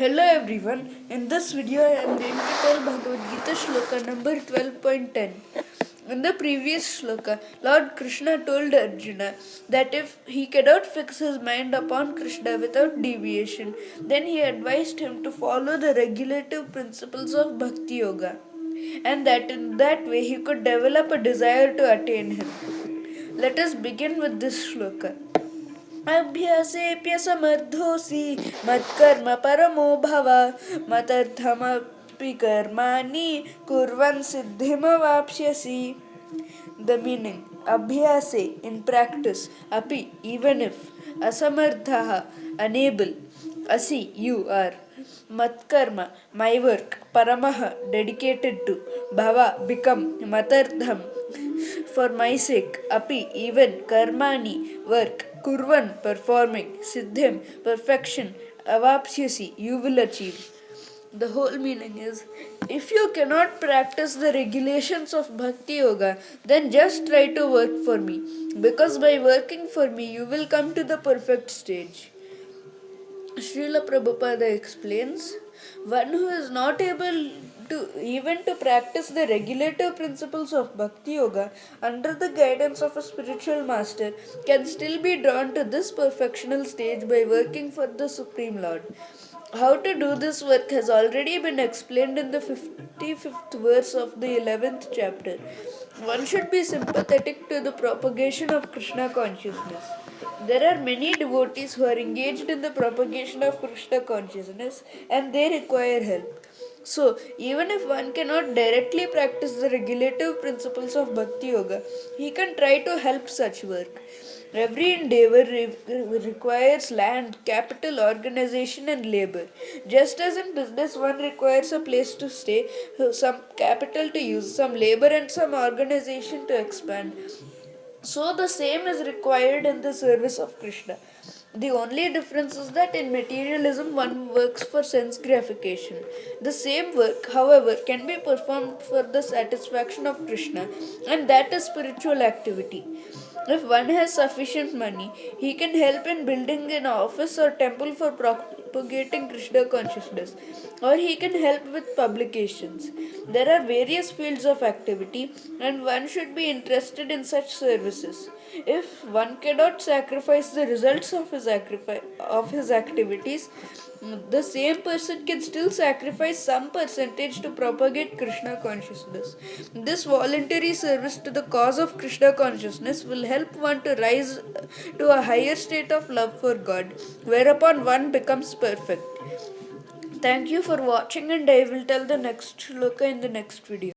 Hello everyone, in this video I am going to tell Bhagavad Gita sloka number 12.10. In the previous sloka, Lord Krishna told Arjuna that if he cannot fix his mind upon Krishna without deviation, then he advised him to follow the regulative principles of Bhakti Yoga, and that in that way he could develop a desire to attain him. Let us begin with this sloka. अभ्यासेऽप्यसमर्थोऽसि मत्कर्म परमो भव मदर्थमपि कर्माणि कुर्वन् सिद्धिमवाप्स्यसि. The meaning: Abhyase, in practice, api, even if, asamarthaha, unable, asi, you are, matkarma, my work, paramaha, dedicated to, bhava, become, matardham, for my sake, api, even, karmani, work, kurvan, performing, siddhim, perfection, avapsyasi, you will achieve. The whole meaning is, if you cannot practice the regulations of Bhakti Yoga, then just try to work for me, because by working for me you will come to the perfect stage. Srila Prabhupada explains, one who is not able to practice the regulative principles of Bhakti Yoga under the guidance of a spiritual master can still be drawn to this perfectional stage by working for the Supreme Lord. How to do this work has already been explained in the 55th verse of the 11th chapter. One should be sympathetic to the propagation of Krishna consciousness. There are many devotees who are engaged in the propagation of Krishna consciousness and they require help. So, even if one cannot directly practice the regulative principles of Bhakti Yoga, he can try to help such work. Every endeavor requires land, capital, organization, and labor. Just as in business, one requires a place to stay, some capital to use, some labor, and some organization to expand. So the same is required in the service of Krishna. The only difference is that in materialism one works for sense gratification. The same work, however, can be performed for the satisfaction of Krishna, and that is spiritual activity. If one has sufficient money, he can help in building an office or temple for propagating Krishna consciousness, or he can help with publications. There are various fields of activity, and one should be interested in such services. If one cannot sacrifice the results of his activities, the same person can still sacrifice some percentage to propagate Krishna consciousness. This voluntary service to the cause of Krishna consciousness will help one to rise to a higher state of love for God, whereupon one becomes perfect. Thank you for watching, and I will tell the next shloka in the next video.